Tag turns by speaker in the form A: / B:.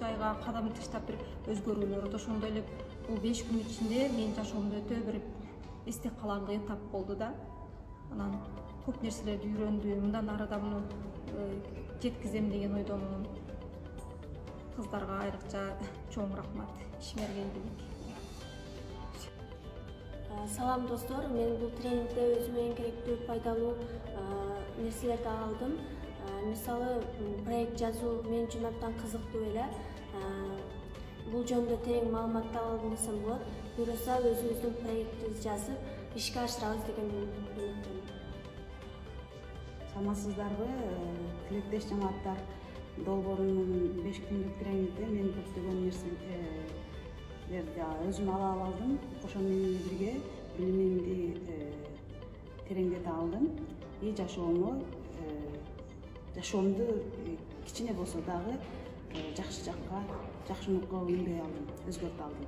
A: жайга кадам таштап бир өзгөрүүлөр болду. Ошондой эле бул 5 күн ичинде менин жашоомдо өтө бир эсте каларлык этап болду да. Анан көп нерселерди үйрөндүм. Мындан ары да муну жеткизем деген ойдомун. Кыздарга айрыкча чоң рахмат. Ишмерге ийгилик.
B: Салам достор, мен бул тренингде өзүмө эң керектүү пайдалуу нерселерди алдым. Мисалы, проект жазуу мен үчүн абдан кызыктуу эле. Бул жөнүндө терең маалымат алган десем болот. Буюрса өзүбүздүн проектти жазып, ишке ашырабыз деген үмүттөмүн.
C: Саламатсыздарбы, тилектеш жамааттар. Долбоорунун 5 күндүк тренингде мен көптөгөн нерселерди өзүм ала алдым. Ошону менен бирге билимимди тереңдете алдым. И жашоомду кичине болсо дагы жакшы жакка, жакшы нукка өндөй алдым, өзгөртө алдым.